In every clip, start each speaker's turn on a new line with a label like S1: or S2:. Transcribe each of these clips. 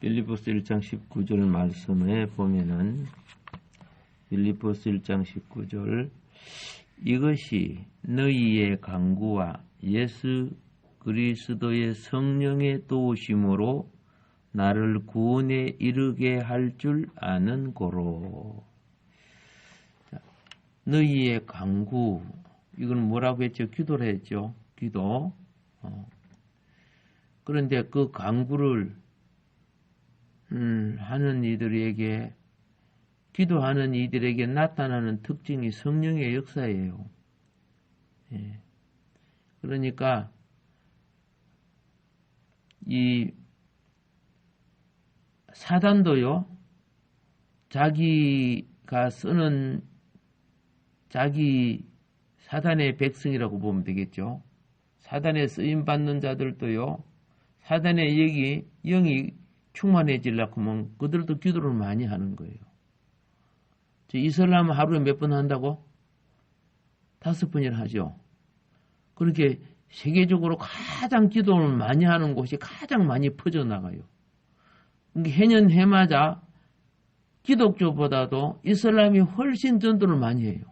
S1: 빌립보서 1장 19절 말씀에 보면은 빌립보서 1장 19절 이것이 너희의 간구와 예수 그리스도의 성령의 도우심으로 나를 구원에 이르게 할 줄 아는 고로. 너희의 간구, 이건 뭐라고 했죠? 기도를 했죠. 기도. 그런데 그 간구를 하는 이들에게, 기도하는 이들에게 나타나는 특징이 성령의 역사예요. 예. 그러니까 이 사단도요, 자기가 쓰는 사단의 백성이라고 보면 되겠죠. 사단의 쓰임 받는 자들도요, 사단의 영이 충만해지려고 하면 그들도 기도를 많이 하는 거예요. 이슬람 하루에 몇 번 한다고? 5번이나 하죠. 그렇게 세계적으로 가장 기도를 많이 하는 곳이 가장 많이 퍼져나가요. 해년 해마다 기독교보다도 이슬람이 훨씬 전도를 많이 해요.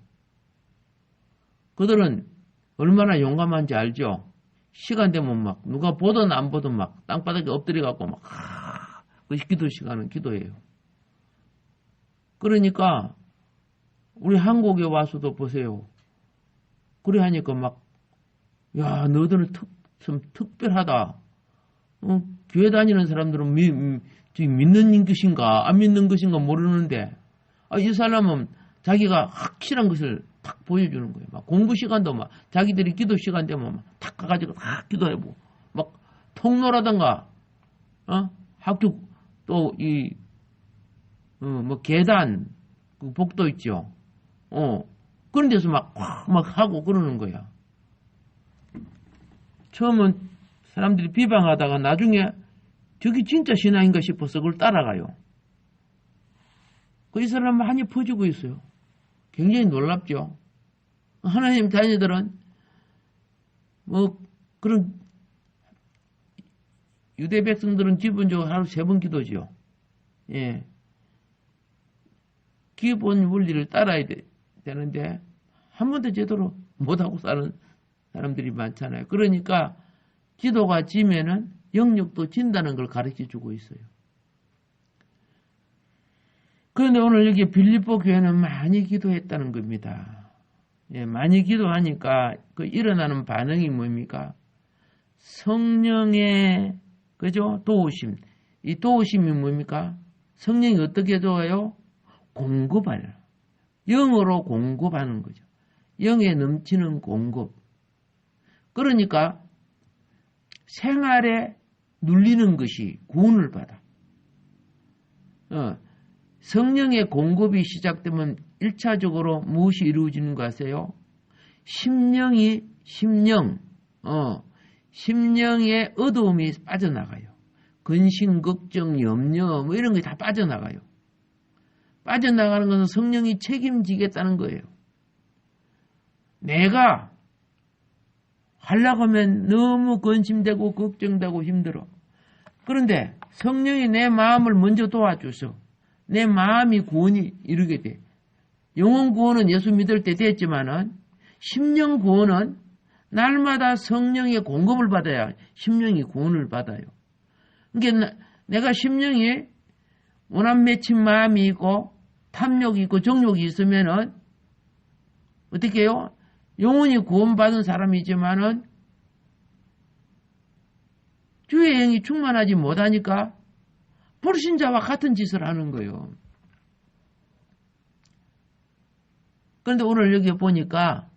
S1: 그들은 얼마나 용감한지 알죠? 시간 되면 막 누가 보든 안 보든 막 땅바닥에 엎드려갖고 막 그것이 기도 시간은 기도예요. 그러니까 우리 한국에 와서도 보세요. 그래 하니까 막 야, 너희들은 참 특별하다. 교회 다니는 사람들은 믿는 것인가 안 믿는 것인가 모르는데 이 사람은 자기가 확실한 것을 탁 보여주는 거예요. 막 공부 시간도 막 자기들이 기도 시간 되면 막 탁 가가지고 다 기도해보고 막 통로라든가 학교 또 뭐 계단 그 복도 있죠. 그런 데서 막 하고 그러는 거야. 처음은 사람들이 비방하다가 나중에 저기 진짜 신앙인가 싶어서 그걸 따라가요. 이 사람 많이 퍼지고 있어요. 굉장히 놀랍죠. 하나님 자녀들은 뭐 그런 유대 백성들은 기본적으로 하루 3번 기도죠. 예. 기본 원리를 따라야 되는데 한 번도 제대로 못하고 사는 사람들이 많잖아요. 그러니까 기도가 지면은 영역도 진다는 걸 가르쳐주고 있어요. 그런데 오늘 여기 빌립보 교회는 많이 기도했다는 겁니다. 예, 많이 기도하니까 그 일어나는 반응이 뭡니까? 성령의 그죠? 도우심. 이 도우심이 뭡니까? 성령이 어떻게 도와요? 공급하려. 영으로 공급하는 거죠. 영에 넘치는 공급. 그러니까 생활에 눌리는 것이 구원을 받아. 성령의 공급이 시작되면 1차적으로 무엇이 이루어지는 거 아세요? 심령의 어두움이 빠져나가요. 근심, 걱정, 염려 뭐 이런 게 다 빠져나가요. 빠져나가는 것은 성령이 책임지겠다는 거예요. 내가 하려고 하면 너무 근심되고 걱정되고 힘들어. 그런데 성령이 내 마음을 먼저 도와줘서 내 마음이 구원이 이루게 돼. 영혼 구원은 예수 믿을 때 됐지만은 심령 구원은 날마다 성령의 공급을 받아야 심령이 구원을 받아요. 그러니까 내가 심령이 원한 맺힌 마음이 있고 탐욕이 있고 정욕이 있으면은 어떻게 해요? 영혼이 구원받은 사람이지만은 주의 영이 충만하지 못하니까 불신자와 같은 짓을 하는 거예요. 그런데 오늘 여기 보니까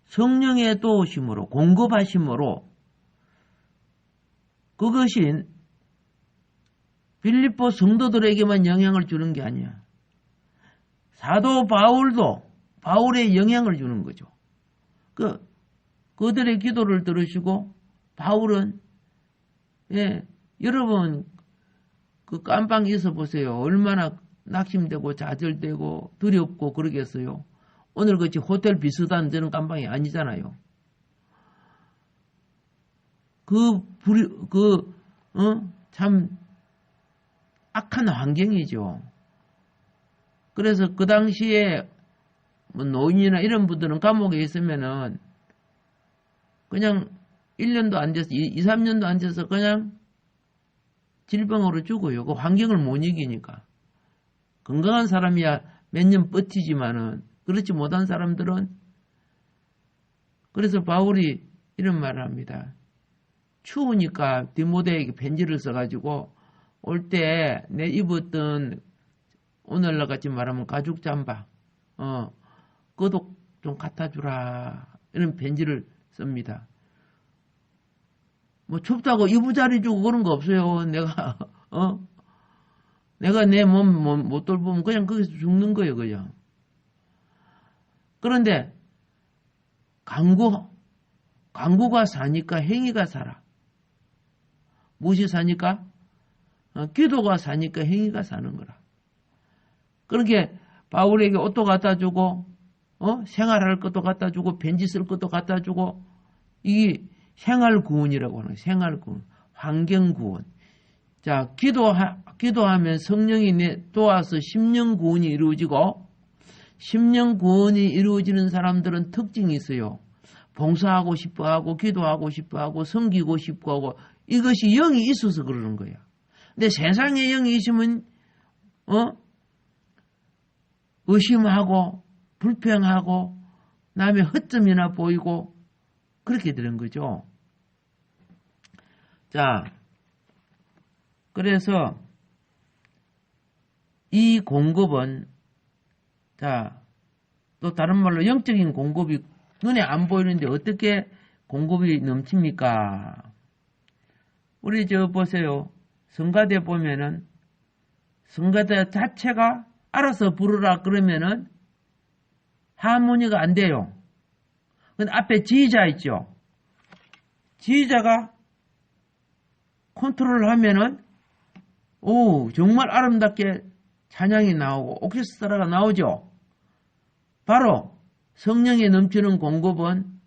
S1: 성령의 도우심으로 공급하심으로 그것이 빌립보 성도들에게만 영향을 주는 게 아니야. 사도 바울의 영향을 주는 거죠. 그들의 기도를 들으시고 바울은 여러분 그 깜빵에 있어 보세요. 얼마나 낙심되고 좌절되고 두렵고 그러겠어요. 오늘 같이 호텔 비슷한 저런 깜빵이 아니잖아요. 참 악한 환경이죠. 그래서 그 당시에 뭐 노인이나 이런 분들은 감옥에 있으면은 그냥 1년도 안 돼서 2, 3년도 안 돼서 그냥 질병으로 죽어요. 그 환경을 못 이기니까. 건강한 사람이야 몇 년 버티지만은 그렇지 못한 사람들은 그래서 바울이 이런 말을 합니다. 추우니까 디모데에게 편지를 써가지고 올 때 내 입었던 오늘날 같이 말하면 가죽 잠바 그것도 좀 갖다 주라 이런 편지를 씁니다. 뭐 춥다고 이부자리 주고 그런 거 없어요. 내가 내 몸 못 돌보면 그냥 거기서 죽는 거예요, 그냥. 그런데 강구가 사니까 행위가 살아. 무엇이 사니까? 기도가 사니까 행위가 사는 거라. 그렇게 바울에게 옷도 갖다 주고, 생활할 것도 갖다 주고, 편지 쓸 것도 갖다 주고, 이 생활구원이라고 하는 거예요. 생활구원, 환경구원. 자, 기도하면 성령이 도와서 심령구원이 이루어지고, 심령구원이 이루어지는 사람들은 특징이 있어요. 봉사하고 싶어하고, 기도하고 싶어하고, 섬기고 싶어하고, 이것이 영이 있어서 그러는 거예요. 근데 세상에 영이 있으면, 의심하고, 불평하고, 남의 허점이나 보이고, 그렇게 되는 거죠. 자, 그래서, 이 공급은, 자, 또 다른 말로 영적인 공급이 눈에 안 보이는데 어떻게 공급이 넘칩니까? 우리 보세요. 성가대 보면은 성가대 자체가 알아서 부르라 그러면은 하모니가 안 돼요. 근데 앞에 지휘자 있죠. 지휘자가 컨트롤을 하면은 정말 아름답게 찬양이 나오고 오케스트라가 나오죠. 바로 성령에 넘치는 공급은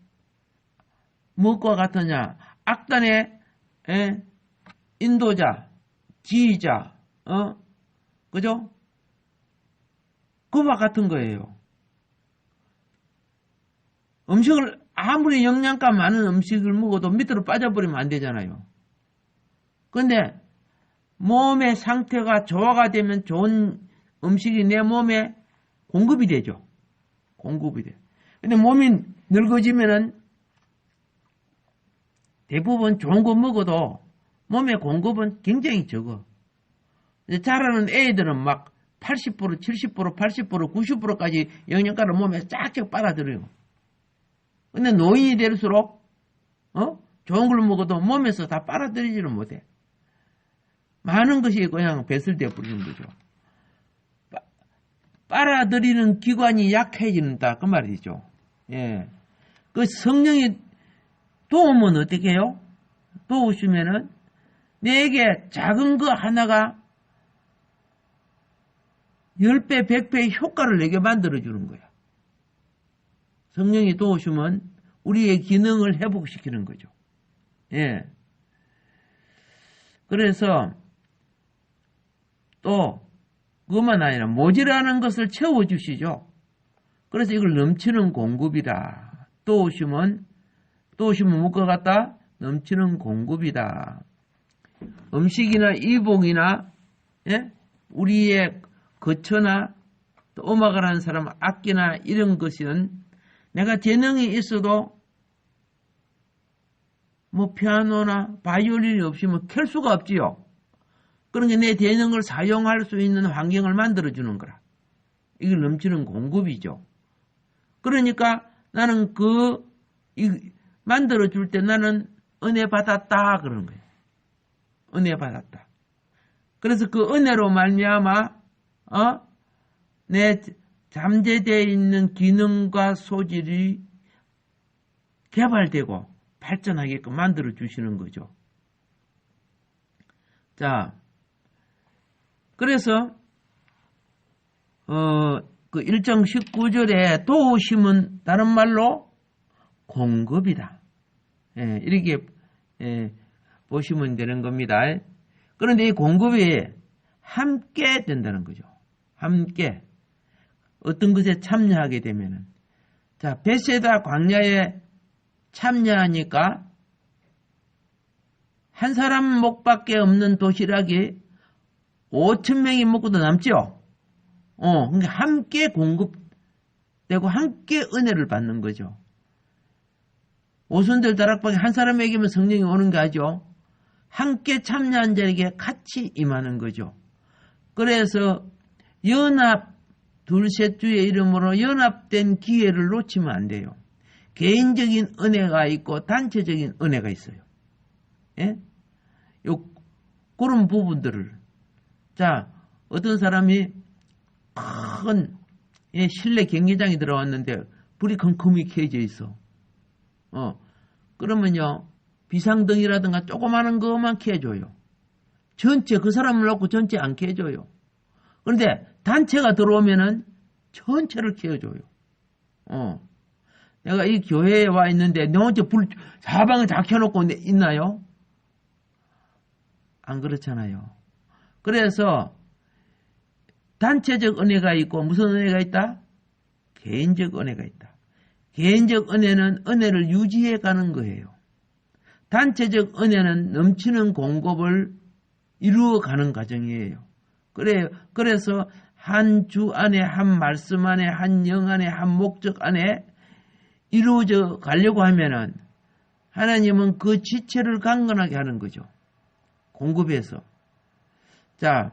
S1: 무엇과 같으냐? 악단의 인도자, 지휘자, 그죠? 그와 같은 거예요. 음식을 아무리 영양가 많은 음식을 먹어도 밑으로 빠져버리면 안 되잖아요. 근데 몸의 상태가 조화가 되면 좋은 음식이 내 몸에 공급이 되죠. 공급이 돼. 근데 몸이 늙어지면은 대부분 좋은 거 먹어도 몸의 공급은 굉장히 적어. 자라는 애들은 막 80%, 70%, 80%, 90%까지 영양가를 몸에 쫙쫙 빨아들여요. 근데 노인이 될수록 좋은 걸 먹어도 몸에서 다 빨아들이지는 못해. 많은 것이 그냥 배설되어 버리는 거죠. 빨아들이는 기관이 약해진다 그 말이죠. 예. 그 성령이 도우면 어떻게 해요? 도우시면은 내게 작은 거 하나가 10배, 100배의 효과를 내게 만들어주는 거야. 성령이 도우시면 우리의 기능을 회복시키는 거죠. 예. 그래서 또 그것만 아니라 모자라는 것을 채워주시죠. 그래서 이걸 넘치는 공급이다. 도우시면 무엇과 같다? 넘치는 공급이다. 음식이나 이복이나 우리의 거처나 또 음악을 하는 사람 악기나 이런 것은 내가 재능이 있어도 뭐 피아노나 바이올린이 없으면 켤 수가 없지요. 그러니까 내 재능을 사용할 수 있는 환경을 만들어주는 거라. 이게 넘치는 공급이죠. 그러니까 나는 만들어줄 때 나는 은혜 받았다 그러는 거예요. 은혜 받았다. 그래서 그 은혜로 말미암아 내 잠재되어 있는 기능과 소질이 개발되고 발전하게끔 만들어 주시는 거죠. 자, 그래서 그 1장 19절에 도우심은 다른 말로 공급이다. 예, 이렇게 예, 보시면 되는 겁니다. 그런데 이 공급이 함께 된다는 거죠. 함께. 어떤 것에 참여하게 되면은. 자, 베세다 광야에 참여하니까 한 사람 목밖에 없는 도시락이 5,000명이 먹고도 남죠? 그러니까 함께 공급되고 함께 은혜를 받는 거죠. 오순절 다락방에 한 사람에게만 성령이 오는 게 아니죠. 함께 참여한 자에게 같이 임하는 거죠. 그래서 연합, 둘셋 주의 이름으로 연합된 기회를 놓치면 안 돼요. 개인적인 은혜가 있고 단체적인 은혜가 있어요. 예? 그런 부분들을. 자, 어떤 사람이 큰 실내 경기장에 들어왔는데 불이 컴컴이 켜져 있어. 그러면요, 비상등이라든가 조그마한 것만 켜줘요. 전체 그 사람을 놓고 전체 안 켜줘요. 그런데 단체가 들어오면은 전체를 켜줘요. 내가 이 교회에 와 있는데 내 혼자 불 사방을 다 켜놓고 있나요? 안 그렇잖아요. 그래서 단체적 은혜가 있고 무슨 은혜가 있다? 개인적 은혜가 있다. 개인적 은혜는 은혜를 유지해 가는 거예요. 단체적 은혜는 넘치는 공급을 이루어 가는 과정이에요. 그래서 한 주 안에, 한 말씀 안에, 한 영 안에, 한 목적 안에 이루어져 가려고 하면은 하나님은 그 지체를 강건하게 하는 거죠. 공급해서. 자,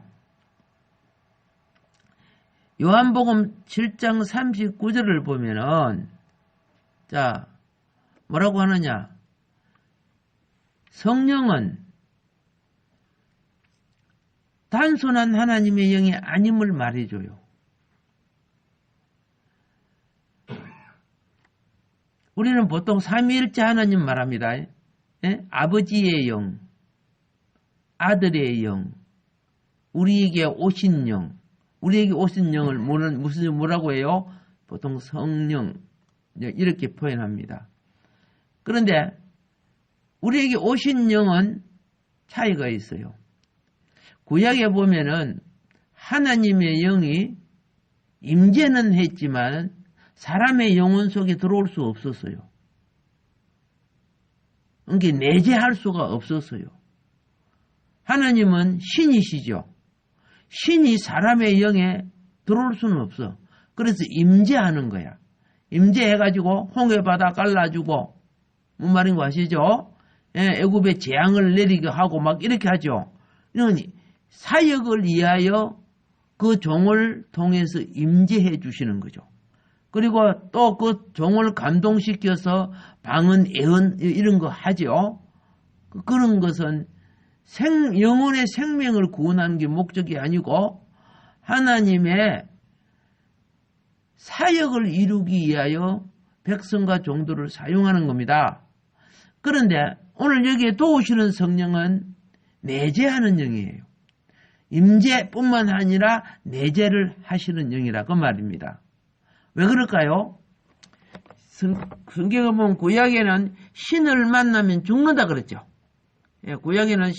S1: 요한복음 7장 39절을 보면은, 자, 뭐라고 하느냐? 성령은 단순한 하나님의 영이 아님을 말해줘요. 우리는 보통 삼위일체 하나님 말합니다. 예? 아버지의 영, 아들의 영, 우리에게 오신 영. 우리에게 오신 영을 뭐라고 해요? 보통 성령 이렇게 표현합니다. 그런데 우리에게 오신 영은 차이가 있어요. 구약에 보면은 하나님의 영이 임재는 했지만 사람의 영혼 속에 들어올 수 없었어요. 그러니까 내재할 수가 없었어요. 하나님은 신이시죠. 신이 사람의 영에 들어올 수는 없어. 그래서 임재하는 거야. 임재해가지고 홍해바다 갈라주고 뭔 말인 거 아시죠? 애굽에 재앙을 내리게 하고 막 이렇게 하죠. 이런 사역을 위하여 그 종을 통해서 임재해 주시는 거죠. 그리고 또 그 종을 감동시켜서 방언, 예언 이런 거 하죠. 그런 것은 영혼의 생명을 구원하는 게 목적이 아니고 하나님의 사역을 이루기 위하여 백성과 종들을 사용하는 겁니다. 그런데 오늘 여기에 도우시는 성령은 내재하는 영이에요. 임재뿐만 아니라 내재를 하시는 영이라 그 말입니다. 왜 그럴까요? 성경을 보면 구약에는 신을 만나면 죽는다 그랬죠. 구약에는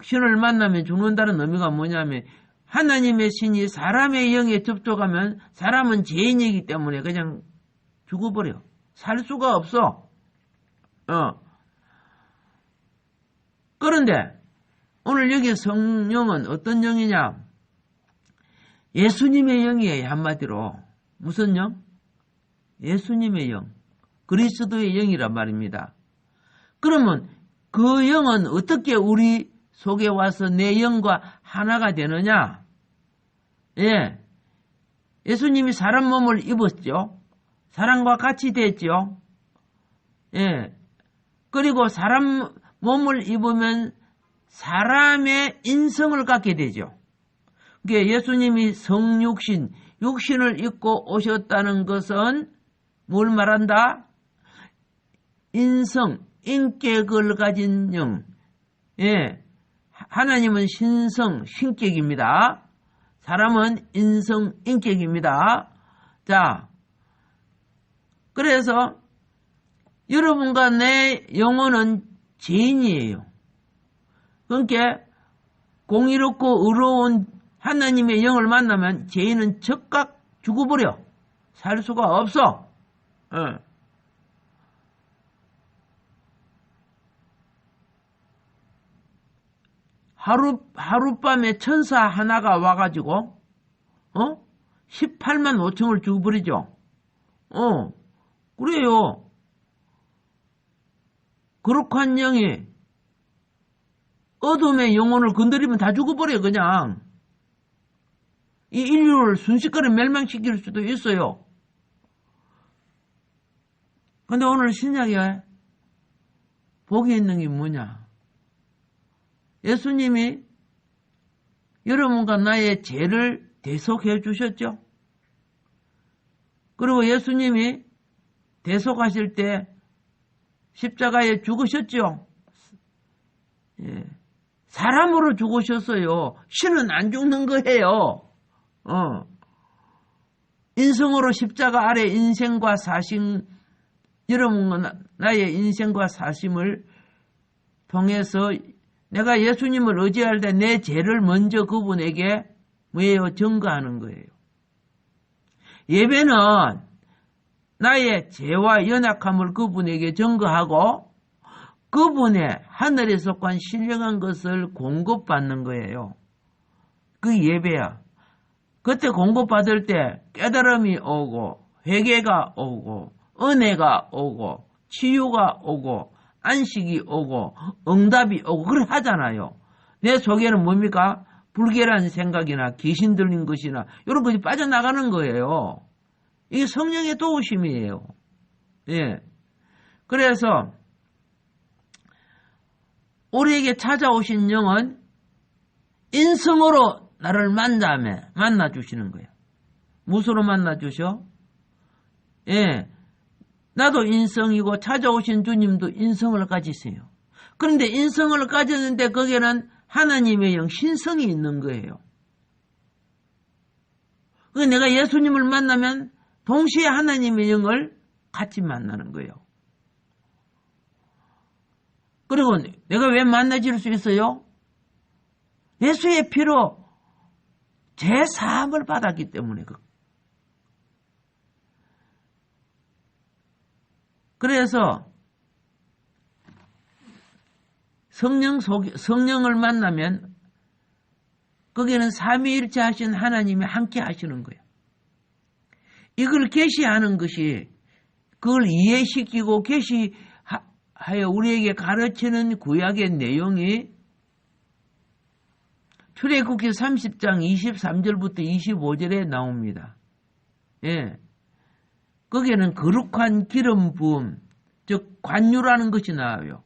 S1: 신을 만나면 죽는다는 의미가 뭐냐면 하나님의 신이 사람의 영에 접촉하면 사람은 죄인이기 때문에 그냥 죽어버려. 살 수가 없어. 그런데 오늘 여기 성령은 어떤 영이냐? 예수님의 영이에요. 한마디로. 무슨 영? 예수님의 영. 그리스도의 영이란 말입니다. 그러면 그 영은 어떻게 우리 속에 와서 내 영과 하나가 되느냐? 예수님이 사람 몸을 입었죠. 사람과 같이 됐죠. 그리고 사람 몸을 입으면 사람의 인성을 갖게 되죠. 그러니까 예수님이 성육신, 육신을 입고 오셨다는 것은 뭘 말한다? 인성, 인격을 가진 영. 하나님은 신성, 신격입니다. 사람은 인성, 인격입니다. 자, 그래서 여러분과 내 영혼은 죄인이에요. 그러니까 공의롭고 의로운 하나님의 영을 만나면 죄인은 즉각 죽어버려. 살 수가 없어. 하룻밤에 천사 하나가 와가지고 18만 5천을 죽어버리죠. 그래요. 거룩한 영이 어둠의 영혼을 건드리면 다 죽어버려 그냥. 이 인류를 순식간에 멸망시킬 수도 있어요. 근데 오늘 신약에 복이 있는 게 뭐냐? 예수님이 여러분과 나의 죄를 대속해 주셨죠. 그리고 예수님이 대속하실 때 십자가에 죽으셨죠. 예. 사람으로 죽으셨어요. 신은 안 죽는 거예요. 인성으로 십자가 아래 인생과 사심, 여러분과 나의 인생과 사심을 통해서 내가 예수님을 의지할 때 내 죄를 먼저 그분에게 뭐예요? 증거하는 거예요. 예배는 나의 죄와 연약함을 그분에게 증거하고 그분의 하늘에 속한 신령한 것을 공급받는 거예요. 그 예배야. 그때 공급받을 때 깨달음이 오고 회개가 오고 은혜가 오고 치유가 오고 안식이 오고 응답이 오고 그래 하잖아요. 내 속에는 뭡니까? 불결한 생각이나 귀신 들린 것이나 이런 것이 빠져나가는 거예요. 이게 성령의 도우심이에요. 예. 그래서 우리에게 찾아오신 영은 인성으로 나를 만나주시는 거예요. 무엇으로 만나주셔? 예. 나도 인성이고 찾아오신 주님도 인성을 가지세요. 그런데 인성을 가졌는데 거기에는 하나님의 영, 신성이 있는 거예요. 내가 예수님을 만나면 동시에 하나님의 영을 같이 만나는 거예요. 그리고 내가 왜 만나질 수 있어요? 예수의 피로 제 사함을 받았기 때문에. 그래서 성령을 만나면 거기에는 삼위일체 하신 하나님이 함께 하시는 거예요. 이걸 계시하는 것이 그걸 이해시키고 계시하여 우리에게 가르치는 구약의 내용이 출애굽기 30장 23절부터 25절에 나옵니다. 예. 거기에는 거룩한 기름 부음, 즉 관유라는 것이 나와요.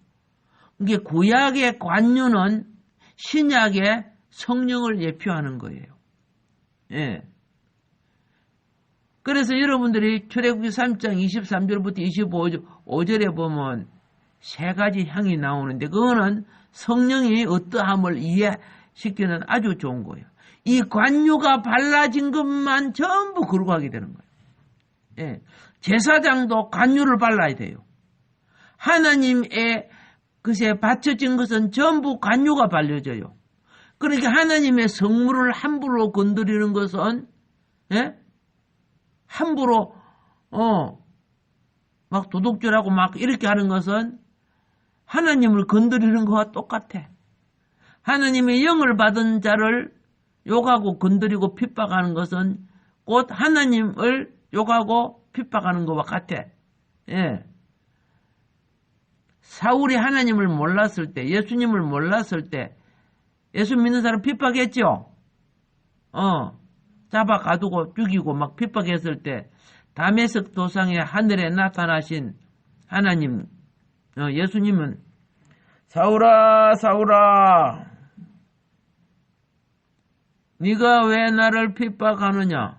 S1: 이게 구약의 관유는 신약의 성령을 예표하는 거예요. 예. 그래서 여러분들이 출애굽기 3장 23절부터 25절에 보면 세 가지 향이 나오는데 그거는 성령이 어떠함을 이해시키는 아주 좋은 거예요. 이 관유가 발라진 것만 전부 거룩하게 되는 거예요. 예. 제사장도 관유를 발라야 돼요. 하나님의 것에 바쳐진 것은 전부 관유가 발려져요. 그러니까 하나님의 성물을 함부로 건드리는 것은 예? 함부로 막 도둑질하고 막 이렇게 하는 것은 하나님을 건드리는 것과 똑같아. 하나님의 영을 받은 자를 욕하고 건드리고 핍박하는 것은 곧 하나님을 욕하고 핍박하는 것과 같아. 예. 사울이 하나님을 몰랐을 때, 예수님을 몰랐을 때, 예수 믿는 사람 핍박했죠? 잡아 가두고 죽이고 막 핍박했을 때, 다메섹 도상에 하늘에 나타나신 하나님, 예수님은, 사울아, 사울아, 네가 왜 나를 핍박하느냐?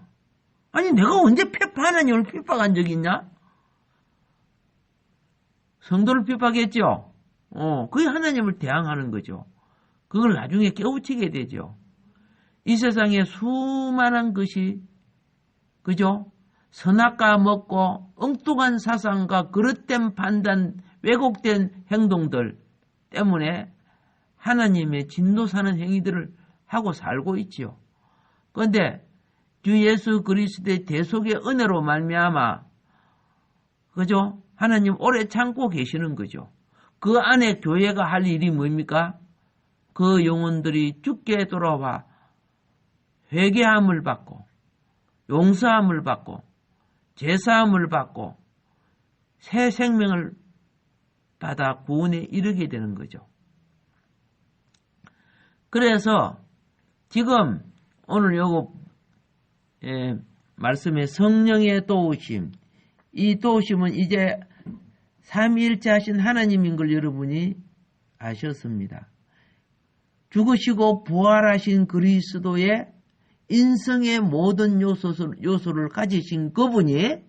S1: 아니, 내가 언제 하나님을 핍박한 적이 있냐? 성도를 핍박했죠? 그게 하나님을 대항하는 거죠. 그걸 나중에 깨우치게 되죠. 이 세상에 수많은 것이, 그죠? 선악과 먹고 엉뚱한 사상과 그릇된 판단, 왜곡된 행동들, 때문에 하나님의 진노사는 행위들을 하고 살고 있지요. 그런데 주 예수 그리스도의 대속의 은혜로 말미암아 그죠? 하나님 오래 참고 계시는 거죠. 그 안에 교회가 할 일이 뭡니까? 그 영혼들이 주께 돌아와 회개함을 받고 용서함을 받고 제사함을 받고 새 생명을 받아 구원에 이르게 되는 거죠. 그래서 지금 오늘 요거 말씀에 성령의 도우심, 이 도우심은 이제 삼위일체 하신 하나님인 걸 여러분이 아셨습니다. 죽으시고 부활하신 그리스도의 인성의 모든 요소를 가지신 그분이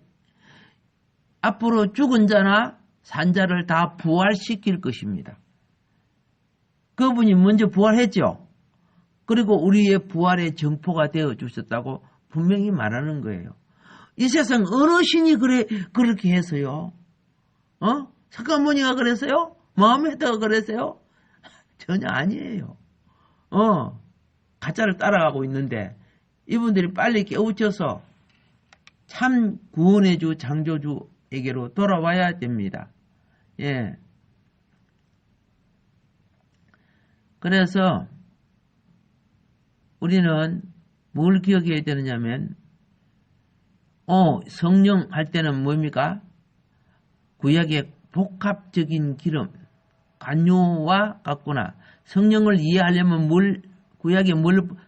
S1: 앞으로 죽은 자나 산 자를 다 부활시킬 것입니다. 그분이 먼저 부활했죠. 그리고 우리의 부활의 정포가 되어 주셨다고 분명히 말하는 거예요. 이 세상 어느 신이 그렇게 해서요? 석가모니가 그랬어요? 마음에다가 그랬어요? 전혀 아니에요. 가짜를 따라가고 있는데 이분들이 빨리 깨우쳐서 참 구원의 주 창조주에게로 돌아와야 됩니다. 예. 그래서 우리는 뭘 기억해야 되느냐면 성령 할 때는 뭡니까? 구약의 복합적인 기름, 간요와 같구나. 성령을 이해하려면 구약의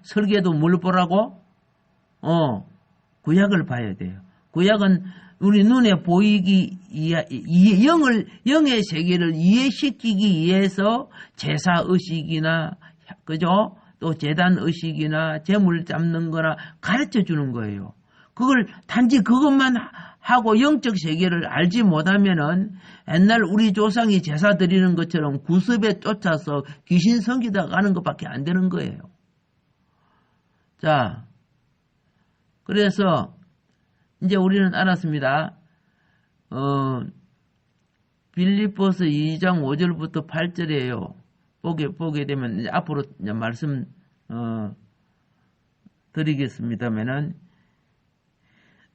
S1: 설계도 뭘 보라고? 구약을 봐야 돼요. 구약은 우리 눈에 보이기 영의 세계를 이해시키기 위해서 제사의식이나, 그죠? 또 제단의식이나 제물 잡는 거나 가르쳐 주는 거예요. 그걸 단지 그것만 하고 영적 세계를 알지 못하면은 옛날 우리 조상이 제사 드리는 것처럼 구습에 쫓아서 귀신 섬기다 가는 것밖에 안 되는 거예요. 자, 그래서 이제 우리는 알았습니다. 빌립보서 2장 5절부터 8절이에요. 보게 되면 이제 앞으로 이제 말씀 드리겠습니다면은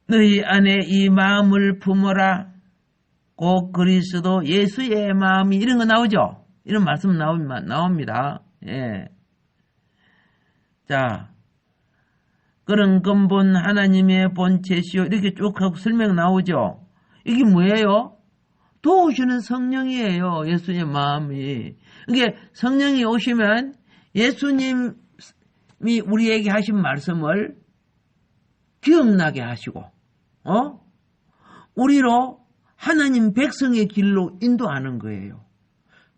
S1: 너희 안에 이 마음을 품어라. 곧 그리스도 예수의 마음이 이런 거 나오죠. 이런 말씀 나옵니다. 예. 자, 그런 근본 하나님의 본체시요 이렇게 쭉 하고 설명 나오죠. 이게 뭐예요? 도우시는 성령이에요. 예수님의 마음이. 이게 성령이 오시면 예수님이 우리에게 하신 말씀을 기억나게 하시고, 우리로 하나님 백성의 길로 인도하는 거예요.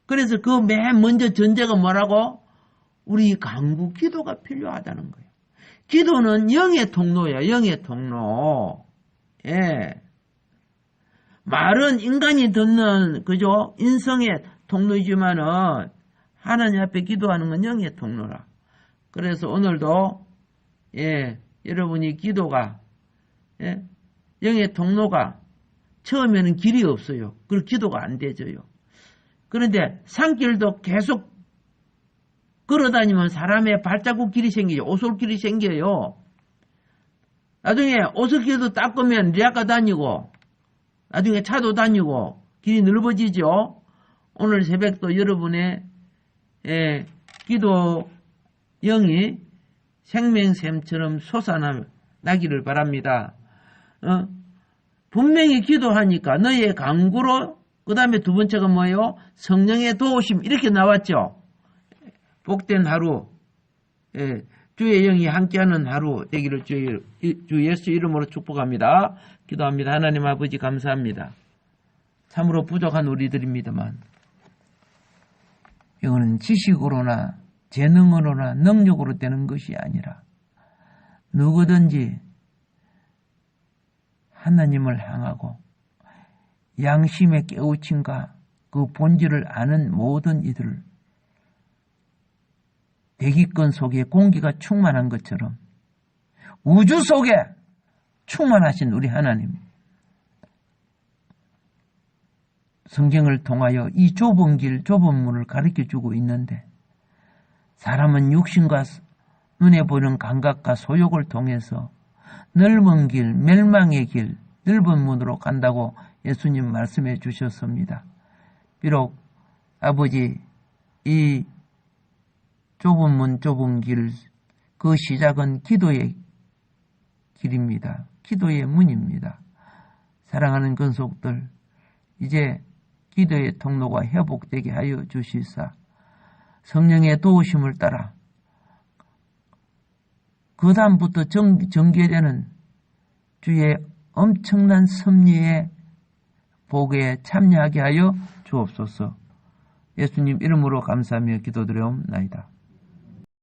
S1: 그래서 그 맨 먼저 전제가 뭐라고? 우리 간구 기도가 필요하다는 거예요. 기도는 영의 통로야, 영의 통로. 예. 말은 인간이 듣는, 그죠? 인성의 통로이지만은 하나님 앞에 기도하는 건 영의 통로라. 그래서 오늘도, 예, 여러분이 기도가, 예, 영의 통로가 처음에는 길이 없어요. 그리고 기도가 안 되져요. 그런데 산길도 계속 걸어다니면 사람의 발자국 길이 생기죠. 오솔길이 생겨요. 나중에 오솔길도 닦으면 리아카 다니고 나중에 차도 다니고 길이 넓어지죠. 오늘 새벽도 여러분의 기도 영이 생명샘처럼 솟아나기를 바랍니다. 분명히 기도하니까 너의 간구로 그 다음에 두 번째가 뭐예요? 성령의 도우심 이렇게 나왔죠. 복된 하루, 주의 영이 함께하는 하루 되기를 주 예수 이름으로 축복합니다. 기도합니다. 하나님 아버지 감사합니다. 참으로 부족한 우리들입니다만 이거는 지식으로나 재능으로나 능력으로 되는 것이 아니라 누구든지 하나님을 향하고 양심의 깨우침과 그 본질을 아는 모든 이들 대기권 속에 공기가 충만한 것처럼 우주 속에 충만하신 우리 하나님 성경을 통하여 이 좁은 길, 좁은 문을 가르쳐주고 있는데 사람은 육신과 눈에 보이는 감각과 소욕을 통해서 넓은 길, 멸망의 길, 넓은 문으로 간다고 예수님 말씀해 주셨습니다. 비록 아버지 이 좁은 문, 좁은 길, 그 시작은 기도의 길입니다. 기도의 문입니다. 사랑하는 근속들, 이제 기도의 통로가 회복되게 하여 주시사 성령의 도우심을 따라 그 다음부터 전개되는 주의 엄청난 섭리의 복에 참여하게 하여 주옵소서. 예수님 이름으로 감사하며 기도드려옵나이다.